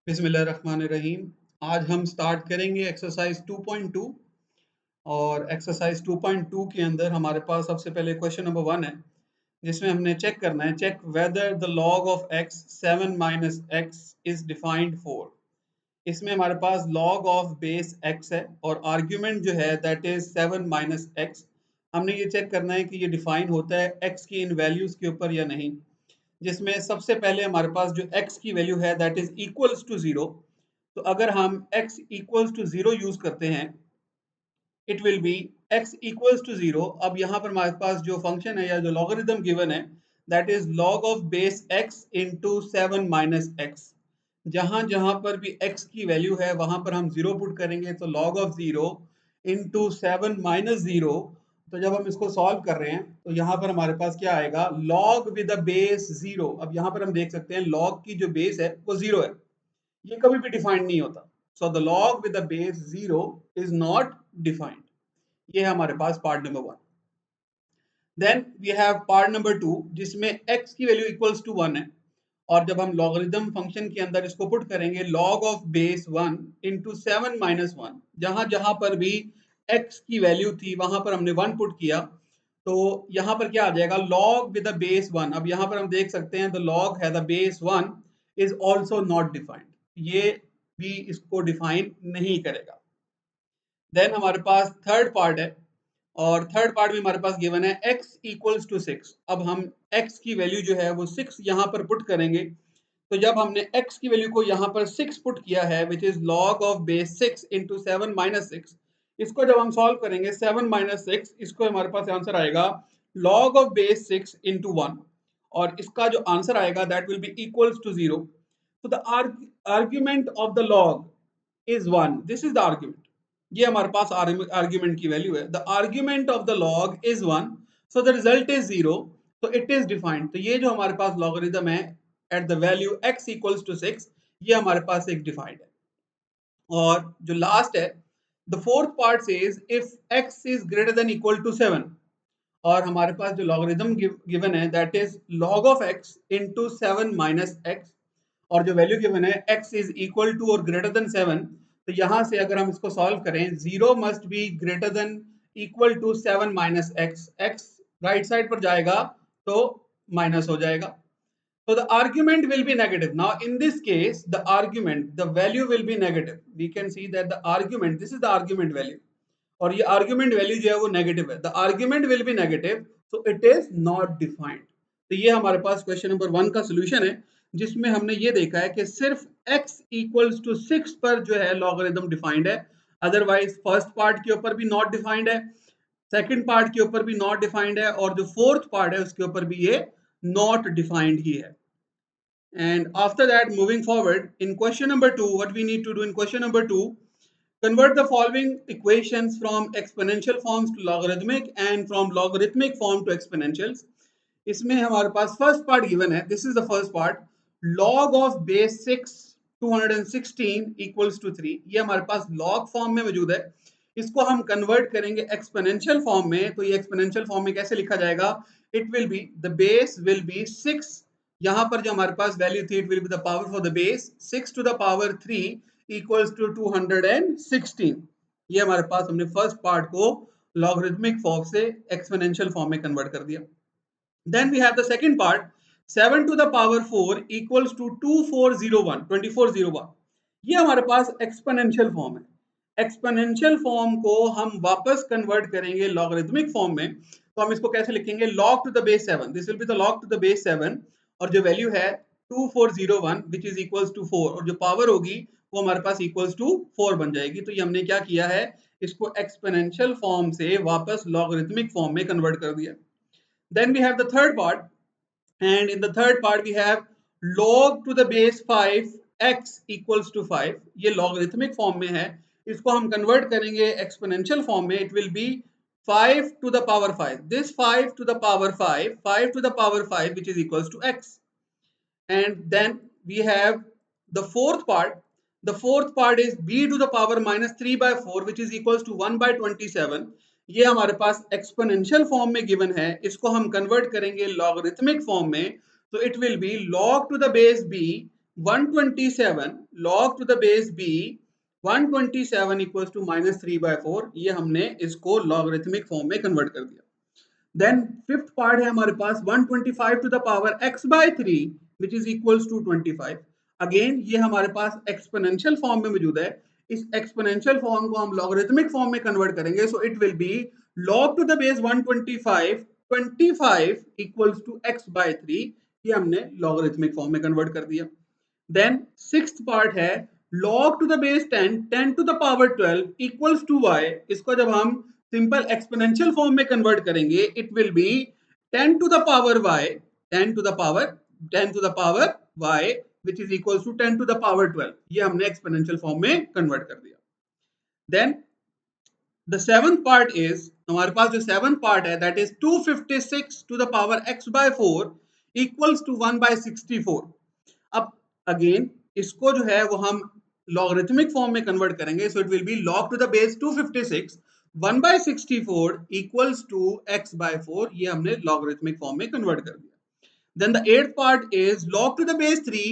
बिस्मिल्लाहिर्रहमानिर्रहीम। आज हम स्टार्ट करेंगे एक्सरसाइज 2.2 और एक्सरसाइज 2.2 के अंदर हमारे पास सबसे पहले क्वेश्चन नंबर 1 है, जिसमें हमने चेक करना है check whether the log of एक्स 7 minus x is defined for. इसमें हमारे पास लॉग ऑफ बेस एक्स है और आर्ग्यूमेंट जो है दैट इज 7 माइनस एक्स। हमने ये चेक करना है कि ये डिफाइन होता है एक्स की इन वैल्यूज के ऊपर या नहीं, जिसमें सबसे पहले हमारे पास जो x की वैल्यू है दैट इज इक्वल्स टू 0। तो अगर हम x इक्वल्स टू 0 यूज करते हैं it will be x equals to 0। अब यहाँ पर हमारे पास जो फंक्शन है या जो लॉगरिथम गिवन है that is log of base x into 7 minus x. जहां जहां पर भी x की वैल्यू है वहां पर हम 0 पुट करेंगे, तो लॉग ऑफ 0 इंटू 7 माइनस 0। तो जब हम इसको सॉल्व कर रहे हैं तो यहाँ पर हमारे पास क्या आएगा, लॉग विद बेस 0। अब यहाँ पर हम देख सकते हैं लॉग की जो बेस है वो 0 है, ये कभी भी डिफाइंड नहीं होता। So the log with base 0 is not defined. ये है हमारे पास part number 1। Then we have part number 2 जिसमें x की वैल्यू इक्वल्स टू 1 है, और जब हम लॉगरिथम फंक्शन के अंदर इसको पुट करेंगे log of base 1 into 7 minus 1, जहां जहां पर भी x की वैल्यू थी वहां पर हमने 1 पुट किया, तो यहाँ पर क्या आ जाएगा, लॉग विद द बेस 1। अब यहाँ पर हम देख सकते हैं द लॉग है the base 1 is also not defined, ये भी इसको डिफाइन नहीं करेगा। देन हमारे पास थर्ड पार्ट है, और थर्ड पार्ट में हमारे पास गिवन है x इक्वल्स टू 6। अब हम x की वैल्यू जो है वो 6 यहाँ पर पुट करेंगे। तो जब हमने x की वैल्यू को यहाँ पर 6 पुट किया है which is log of base 6 into 7 minus 6, इसको जब हम सॉल्व करेंगे 7 माइनस 6, इसको हमारे पास आंसर आएगा लॉग ऑफ बेस 6 इंटू 1, और इसका जो आंसर आएगा that will be equals to 0। तो the argument of the log is 1, this is the argument. ये हमारे पास आर्ग्यूमेंट की वैल्यू है, the argument of the log is 1, so the result is 0, तो इट इज डिफाइंड। तो ये जो हमारे पास लॉगरिथम है at the value x equals to 6, ये हमारे पास एक डिफाइंड है। और जो लास्ट है the fourth part says if x is greater than equal to 7, और हमारे पास जो लॉगरिथम गिवन है that is log of x into 7 minus x, और जो वैल्यू गिवन है x इज इक्वल टू और ग्रेटर देन 7। तो यहां से अगर हम इसको सॉल्व करें 0 must be greater than equal to 7 minus x, x right side पर जाएगा तो माइनस हो जाएगा। So the argument will be negative. Now in this case, the argument, the value will be negative. We can see that the argument, this is the argument value. और ये argument value जो है वो negative है. The argument will be negative, so it is not defined. तो ये हमारे पास question number 1 का सोल्यूशन है, जिसमें हमने ये देखा है कि सिर्फ x इक्वल्स टू 6 पर जो है लॉगरिथम डिफाइंड है, अदरवाइज फर्स्ट पार्ट के ऊपर भी नॉट डिफाइंड है, सेकंड पार्ट के ऊपर भी नॉट डिफाइंड है, और जो फोर्थ पार्ट है उसके ऊपर भी ये नॉट डिफाइंड ही है। And after that, moving forward, in question number 2, what we need to do in question number 2, convert the following equations from exponential forms to logarithmic and from logarithmic form to exponentials. इसमें हमारे पास first part given है, this is the first part, log of base 6 216 equals to 3। ये हमारे पास log form में मौजूद है, इसको हम कन्वर्ट करेंगे एक्सपोनेंशियल फॉर्म में। तो ये एक्सपोनेंशियल फॉर्म में कैसे लिखा जाएगा, it will be the base will be 6, यहाँ पर जो हमारे पास वैल्यू थी it will be the power for the base 6 to the power 3 equals to 216। ये हमारे पास हमने फर्स्ट पार्ट को लॉगरिथमिक फॉर्म से एक्सपोनेंशियल फॉर्म में कन्वर्ट कर दिया। Then we have the second part, 7 to the power 4 equals to 2401। ये हमारे पास एक्सपोनेंशियल फॉर्म है। एक्सपोनेंशियल फॉर्म को हम वापस कन्वर्ट करेंगे लॉगरिथमिक फॉर्म में, तो हम इसको कैसे लिखेंगे, log to the base 7, this will be the log to the base 7, और जो वैल्यू है 2401 विच इज इक्वल्स टू 4, और जो पावर होगी वो हमारे पास इक्वल्स टू 4 बन जाएगी। तो ये हमने क्या किया है, इसको एक्सपोनेंशियल फॉर्म से वापस लॉगरिथमिक फॉर्म में कन्वर्ट कर दिया। Then we have the third part, and in the third part we have log to the base 5 x equals to 5। ये logarithmic form में है, इसको हम convert करेंगे exponential form में, it will be 5 to the power 5, this 5 to the power 5, 5 to the power 5 which is equals to x। And then we have the fourth part, the fourth part is b to the power minus 3 by 4 which is equals to 1 by 27। ये हमारे पास exponential form में given है, इसको हम convert करेंगे logarithmic form में, तो it will be log to the base b 127 log to the base b 127 equals to -3/4, ये हमने इसको लॉगरिथमिक फॉर्म में कन्वर्ट कर दिया. देन फिफ्थ पार्ट है हमारे पास 125 to the power x by 3 which is equals to 25. Again ये हमारे पास एक्सपोनेंशियल फॉर्म में मौजूद है. इस एक्सपोनेंशियल फॉर्म को हम लॉगरिथमिक फॉर्म में कन्वर्ट करेंगे, so it will be log to the base 125 25 equals to x by 3. ये हमने लॉगरिथमिक फॉर्म में कन्वर्ट कर दिया. देन सिक्स्थ पार्ट है log to the base 10 10 to the power 12 equals to y. इसको जब हम सिंपल एक्सपोनेंशियल फॉर्म में कन्वर्ट करेंगे, it will be 10 to the power y 10 to the power 10 to the power y which is equals to 10 to the power 12. ये हमने exponential form में convert कर दिया. Then the seventh part is, हमारे पास जो सेवंथ पार्ट है that is 256 to the power x by 4 equals to 1 by 64. अब अगेन इसको जो है वो हम लॉगरिथमिक फॉर्म में कन्वर्ट करेंगे, so it will be log to the base 256 1 by 64 equals to x by 4. ये हमने लॉगरिथमिक फॉर्म में कन्वर्ट कर दिया. Then the eighth part is log to the base 3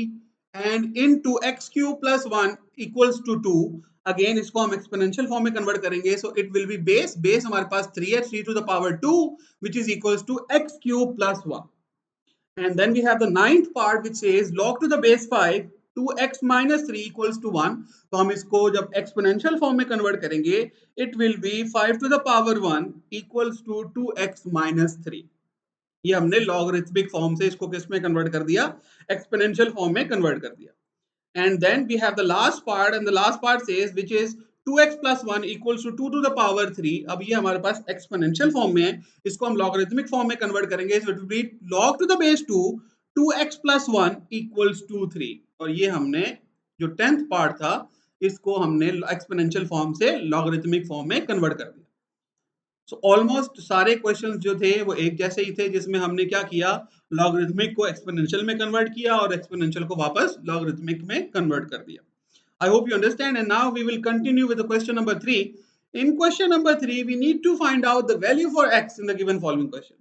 and into x cube plus 1 equals to 2. Again इसको हम exponential form में convert करेंगे, so it will be base हमारे पास 3 है, 3 to the power 2 which is equals to x cube plus 1. And then we have the ninth part which says log to the base 5 2x minus 3 equals to 1. तो हम इसको जब exponential form में convert करेंगे, it will be 5 to the power 1 equals to 2x minus 3. ये हमने logarithmic form से इसको किस में कन्वर्ट कर दिया, एक्सपोनेंशियल फॉर्म में कन्वर्ट कर दिया. And then we have the last part, and the last part says which is 2x plus 1 equals to 2 to the power 3. अब ये हमारे पास एक्सपोनेंशियल फॉर्म में है, इसको हम लॉगरिथमिक फॉर्म में कन्वर्ट करेंगे, so it will be log to the base 2 2x plus 1 equals to 3. और ये हमने जो 10th पार्ट था इसको हमने एक्सपोनेंशियल फॉर्म से लॉगरिथमिक फॉर्म में कन्वर्ट कर दिया. सो ऑलमोस्ट सारे क्वेश्चंस जो थे वो एक जैसे ही थे, जिसमें हमने क्या किया, लॉगरिथमिक को एक्सपोनेंशियल में कन्वर्ट किया और एक्सपोनेंशियल को वापस लॉगरिथमिक में कन्वर्ट कर दिया. I hope you understand, and now we will continue with the question number 3. In question number 3 we need to find out the value for x in the given following questions.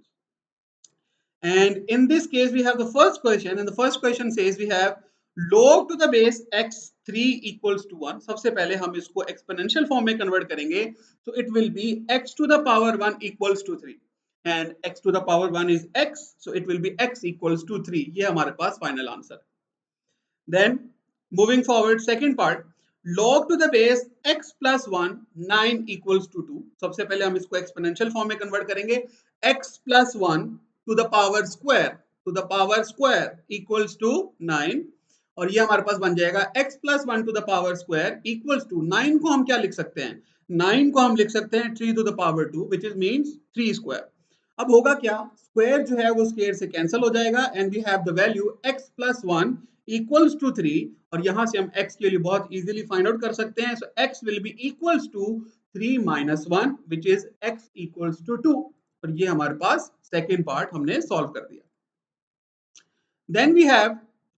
And in this case we have the first question, and the first question says we have log to the base x3 equals to 1. सबसे पहले हम इसको exponential form में convert करेंगे, so it will be x to the power 1 equals to 3, and x to the power 1 is x, so it will be x equals to 3. ये हमारे पास final answer. Then moving forward, second part, log to the base x plus 1 9 equals to 2. सबसे पहले हम इसको exponential form में convert करेंगे, x plus 1 to the power square equals to 9. और ये हमारे पास बन जाएगा x plus 1 to the power square equals to 9 को हम क्या लिख सकते हैं, 9 को हम लिख सकते हैं 3 to the power 2 which is means 3 square. अब होगा क्या, स्क्वायर जो है वो स्क्वायर से कैंसिल हो जाएगा, and we have the value x plus 1 equals to 3. और यहां से हम x के लिए बहुत इजीली फाइंड आउट कर सकते हैं, so x will be equals to 3 minus 1 which is x equals to 2. और ये हमारे पास सेकेंड पार्ट हमने सॉल्व कर दिया. Then we have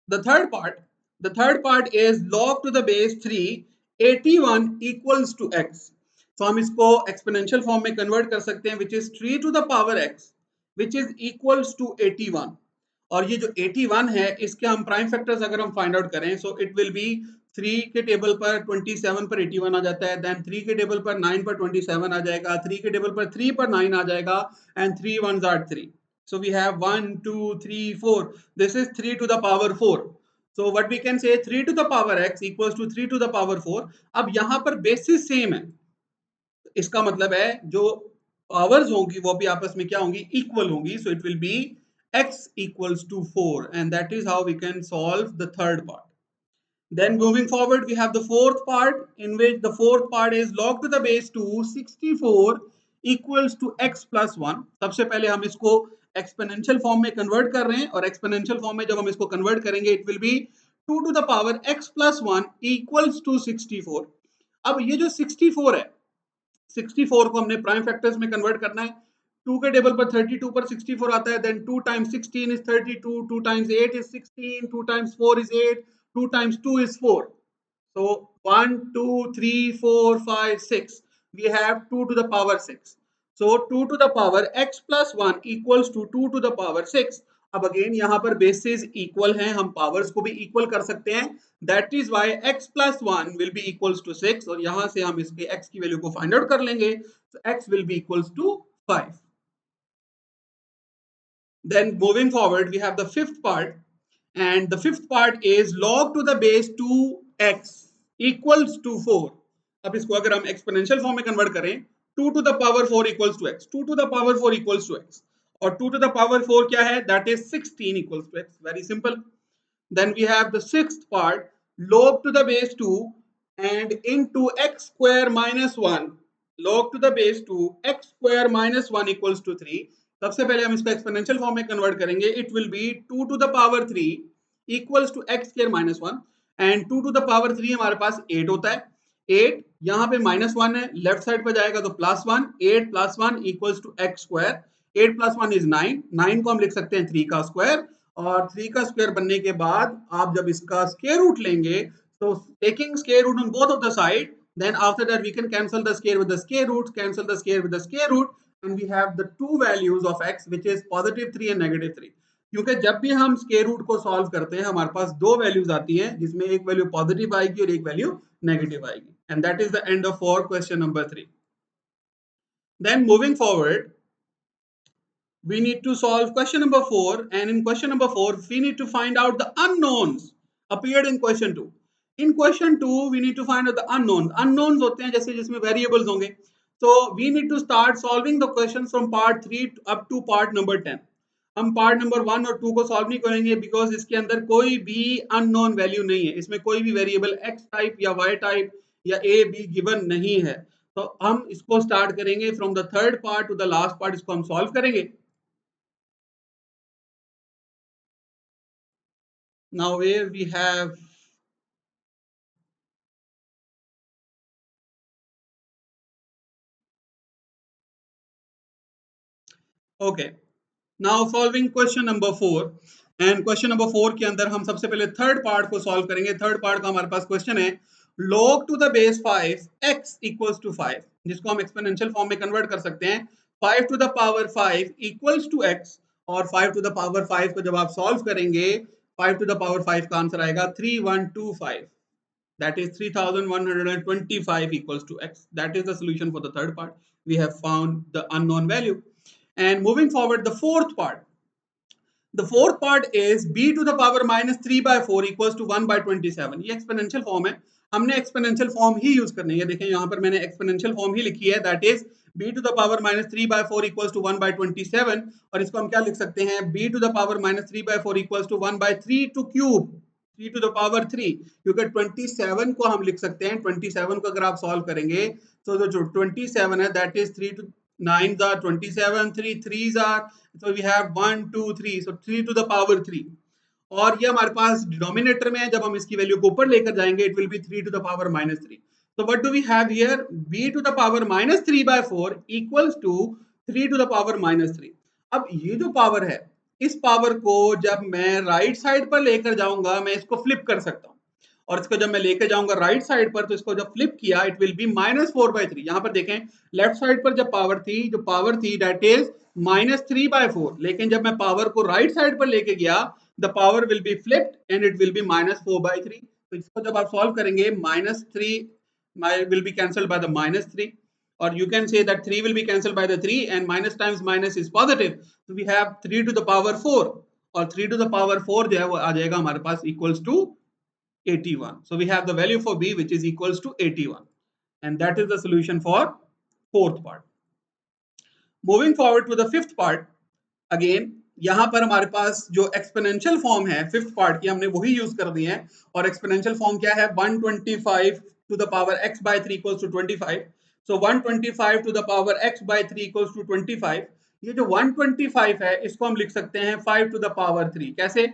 the third part. The third part is log to the base 3 81 equals to x. तो हम इसको exponential form में कन्वर्ट कर सकते हैं, which is 3 to the power x which is equals to 81. और ये जो 81 है इसके हम प्राइम फैक्टर्स अगर हम फाइंड आउट करें, सो इट विल बी 3 के टेबल पर 27 पर 81 आ जाता है, देन 3 के टेबल पर 9 पर 27 आ जाएगा, 3 के टेबल पर 3 पर 9 आ जाएगा, and 3 1s are 3. So we have 1 2 3 4. This is 3 to the power 4. So what we can say 3 to the power x equals to 3 to the power 4. अब यहाँ पर बेसिस सेम है, इसका मतलब है जो पावर्स होंगी वो भी आपस में क्या होंगी, इक्वल होंगी. सो it will be x equals to 4, and that is how we can solve the third part. Then moving forward we have the fourth part, in which the fourth part is log to the base 2 64 equals to x plus 1. सबसे पहले हम इसको exponential form में convert कर रहे हैं, और exponential form में जब हम इसको कन्वर्ट करेंगे it will be 2 to the power x plus 1 equals to 64. अब ये जो 64 है, 64 को हमने प्राइम फैक्टर्स में कन्वर्ट करना है. 2 के टेबल पर 32 पर 64 आता है, then 2 times 16 is 32, 2 times 8 is 16, 2 times 4 is 8, 2 times 2 is 4. So 1 2 3 4 5 6, we have 2 to the power 6. So 2 to the power x plus 1 equals to 2 to the power 6. अब अगेन यहाँ पर बेसिस इक्वल हैं, हम पावर्स को भी इक्वल कर सकते हैं, that is y x plus one will be equals to 6 और यहाँ से हम इसके x की वैल्यू को फाइंड आउट कर लेंगे, so x will be equals to 5. Then moving forward, we have the fifth part, and the fifth part is log to the base 2x equals to 4. अब इसको अगर हम एक्सपोनेंशियल फॉर्म में convert करें, 2 to the power 4 equals to x, 2 to the power 4 equals to x, और 2 to the power 4 क्या है, that is 16 equals to x. Very simple. Then we have the sixth part, log to the base 2 and into x square minus 1, log to the base 2 x square minus 1 equals to 3. सबसे पहले हम इसको exponential form में convert करेंगे, it will be 2 to the power 3 equals to x square minus 1 and 2 to the power 3 हमारे पास 8 होता है, 8 यहाँ पे माइनस 1 है, लेफ्ट साइड पर जाएगा तो plus 1, 8 plus 1 equals to x square, 8 plus 1 is 9, 9 को हम लिख सकते हैं 3 का स्क्वायर, और 3 का स्क्वायर बनने के बाद आप जब इसका स्क्वायर रूट लेंगे, तो taking square root on both of the side, then after that we can cancel the square with the square root, cancel the square with the square root, and we have the two values of x which is positive 3 and negative 3. क्योंकि जब भी हम square root को solve करते हैं हमारे पास दो values आती हैं, जिसमें एक वैल्यू पॉजिटिव आएगी और एक वैल्यू नेगेटिव आएगी, and that is the end of for question number 3. Then moving forward, we need to solve question number 4, and in question number 4 we need to find out the unknowns appeared in question 2. In question 2 we need to find out the unknowns. Unknowns होते हैं जैसे जिसमें variables होंगे, so we need to start solving the questions from part 3 up to part number 10. हम part number 1 और 2 को solve नहीं करेंगे बिकॉज इसके अंदर कोई भी अननोन वैल्यू नहीं है, इसमें कोई भी वेरिएबल x टाइप या y टाइप या a b गिवन नहीं है, तो हम इसको स्टार्ट करेंगे from the third part two the last part, इसको हम सॉल्व करेंगे. Now where we have okay, now solving question number 4, and question number 4 के अंदर हम सबसे पहले थर्ड पार्ट को सॉल्व करेंगे. थर्ड पार्ट का हमारे पास क्वेश्चन है log to the base 5 x equals to 5, जिसको हम एक्सपोनेंशियल फॉर्म में कन्वर्ट कर सकते हैं, 5 to the power 5 equals to x, और 5 to the power 5 को जब आप सॉल्व करेंगे 5 to the power 5 का आंसर आएगा 3125, that is 3125 equals to x. That is the solution for the third part. We have found the unknown value. And moving forward, the fourth part. The fourth part is b to the power minus 3 by 4 equals to 1 by 27. ये exponential form है, हमने exponential form ही use करनी है. देखें यहाँ पर मैंने exponential form ही लिखी है, that is b to the power minus 3 by 4 equals to 1 by 27, और इसको हम क्या लिख सकते हैं, b to the power minus 3 by 4 equals to 1 by 3 to cube, 3 to the power 3, क्योंकि 27 को हम लिख सकते हैं, 27 को अगर आप सॉल्व करेंगे तो जो 27 है that is 3 to 9s are 27, 3 3s are, so we have 1 2 3, so 3 to the power 3, और ये हमारे पास डिनोमिनेटर में है, जब हम इसकी वैल्यू को ऊपर लेकर जाएंगे it will be 3 to the power minus 3. So what do we have here, b to the power minus 3 by 4 equals to 3 to the power minus 3. अब ये जो पावर है, इस पावर को जब मैं राइट साइड पर लेकर जाऊंगा मैं इसको फ्लिप कर सकता हूँ, और इसको जब मैं लेके जाऊंगा राइट साइड पर तो इसको जब फ्लिप किया it will B minus 4 by 3. यहाँ पर देखें लेफ्ट साइड पर जब पावर थी, जो पावर थी दैट इज माइनस 3 by 4, लेकिन जब मैं पावर को राइट साइड पर लेके गया the power will be flipped and it will B minus 4 by 3. तो इसको जब आप सॉल्व करेंगे minus 3 will be cancelled by the minus 3, or you can say that 3 will be cancelled by the 3 and minus times minus is positive, so we have 3 to the power 4, और 3 to the power 4 जो है वो आ जाएगा हमारे पास equals to 81. So we have the value for b which is equals to 81, and that is the solution for fourth part. Moving forward to the fifth part, again यहाँ पर हमारे पास जो एक्सपोनेंशियल फॉर्म है फिफ्थ पार्ट की हमने वही use कर दी है, और एक्सपोनेंशियल फॉर्म क्या है, 125 to the power x by 3 equals to 25. So 125 to the power x by 3 equals to 25. ये जो 125 है इसको हम लिख सकते हैं 5 to the power 3. कैसे,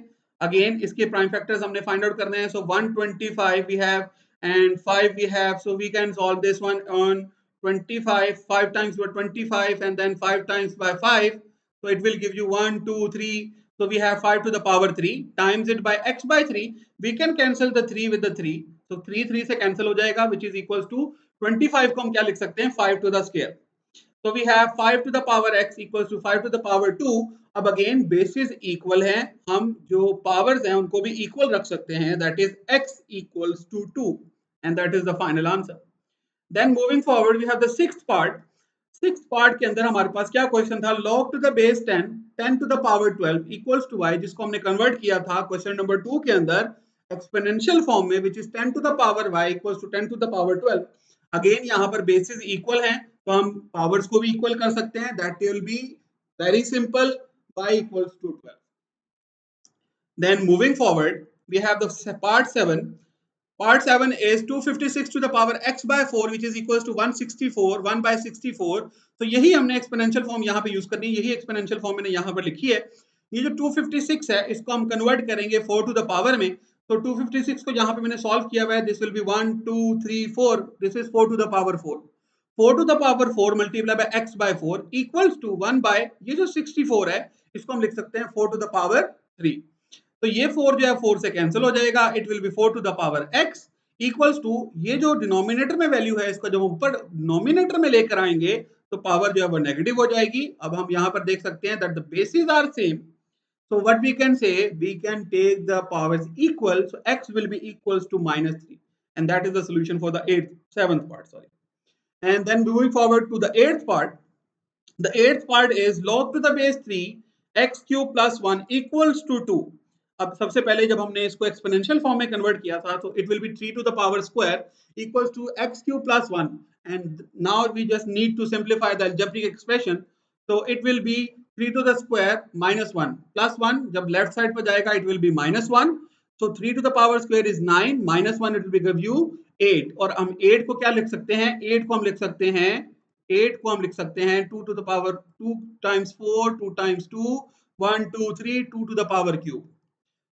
अगेन इसके प्राइम फैक्टर्स हमने फाइंड आउट करने हैं. सो 125 we have and 5 we have, so we can solve this one on 25, 5 times by 25 and then 5 times by 5, so it will give you 1 2 3. So we have 5 to the power 3 times it by x by 3. We can cancel the 3 with the 3, so 3 3 से cancel हो जाएगा which is equals to 25 को हम क्या लिख सकते हैं, 5 to the square. So we have 5 to the power x equals to 5 to the power 2, अब अगेन बेसिस इक्वल है, हम जो पावर्स हैं उनको भी इक्वल रख सकते हैं, that is x equals to 2 and that is the final answer. Then moving forward we have the sixth part. Sixth part के अंदर हमारे पास क्या क्वेश्चन था, log to the base 10 10 to the power 12 equals to y, जिसको हमने convert किया था क्वेश्चन नंबर 2 के अंदर एक्सपोनेंशियल फॉर्म में, which is 10 to the power y equals to 10 to the power 12। Again यहाँ पर बेसिस इक्वल है तो हम पावर्स को भी इक्वल कर सकते हैं, that will be very simple, y equals to 12. Then moving forward, we have the part 7. Part 7 is 256 to the power x by 4 which is equals to 164, 1 by 64. तो यही हमने एक्सपोनेंशियल फॉर्म यहाँ पे यूज करनी है, यही एक्सपोनेंशियल फॉर्म मैंने यहाँ पर लिखी है। ये जो 256 है इसको हम कन्वर्ट करेंगे 4 टू द पावर में, तो 256 को यहाँ पे मैंने सॉल्व किया हुआ है, this will be 1 2 3 4, this is 4 to the power 4, 4 to the power 4 multiply by x by 4 equals to 1 by ये जो 64 है इसको हम लिख सकते हैं 4 टू द पावर 3। तो ये 4 जो है 4 से कैंसिल हो जाएगा, it will be 4 to the power x equals to ये जो डिनोमिनेटर में वैल्यू है इसका जब ऊपर डिनोमिनेटर में लेकर आएंगे तो पावर जो है वो नेगेटिव हो जाएगी। अब हम यहाँ पर देख सकते हैं that the basis are same, so what we can say, we can take the powers equal, so x will be equals to -3, and that is the solution for the 7th part, sorry. And then moving forward to the 8th part, the 8th part is log to the base 3 x cube plus 1 equals to 2। अब सबसे पहले जब हमने इसको exponential form में convert किया था तो it will be 3 to the power square equals to x cube plus 1, and now we just need to simplify the algebraic expression, so it will be 3 to the square minus 1 plus 1, जब left side पर जाएगा it will be -1, so 3 to the power square is 9 minus 1 it will give you 8, और हम 8 को क्या लिख सकते हैं, 8 को हम लिख सकते हैं 8 को हम लिख सकते हैं 2 to the power 2 times 4 2 times 2 1 2 3 2 to the power cube,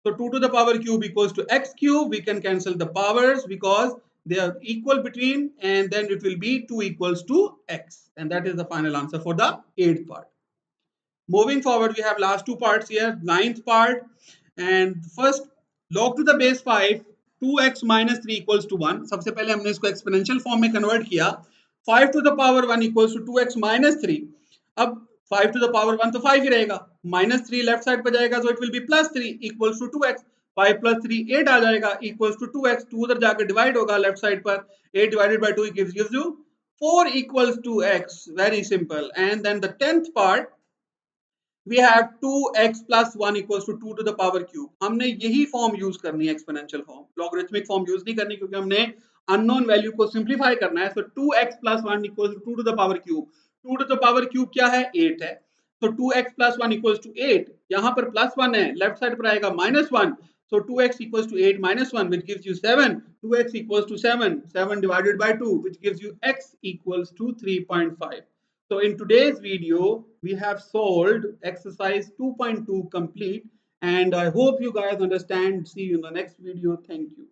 so 2 to the power cube equals to x cube, we can cancel the powers because they are equal between, and then it will be 2 equals to x, and that is the final answer for the 8th part. Moving forward, we have last two parts here, 9th part, and first log to the base 5 2x minus 3 equals to 1। सबसे पहले हमने इसको exponential form में convert किया, 5 to the power 1 equals to 2x minus 3। अब 5 to the power 1 तो 5 ही रहेगा, minus 3 left side पर जाएगा so it will be plus 3 equals to 2x, 5 plus 3 8 आ जाएगा equals to 2x, 2 उधर जाकर डिवाइड होगा लेफ्ट साइड पर, 8 divided by 2 gives you 4 equals to x, very simple। And then the 10th part we have 2x plus 1 equals to 2 to the power cube। हमने यही form use करनी है exponential form, logarithmic form use नहीं करनी क्योंकि हमने unknown value को simplify करना है। सो 2x plus 1 equals to 2 to the power cube, 2 to the power cube क्या है 8 है, तो 2x plus 1 equals to 8, यहाँ पर प्लस 1 है लेफ्ट साइड पर आएगा -1, so 2x equals to 8 minus 1 which gives you 7, 2x equals to 7, 7 divided by 2 which gives you x equals to 3.5। So in today's video, we have solved exercise 2.2 complete, and I hope you guys understand. See you in the next video. Thank you.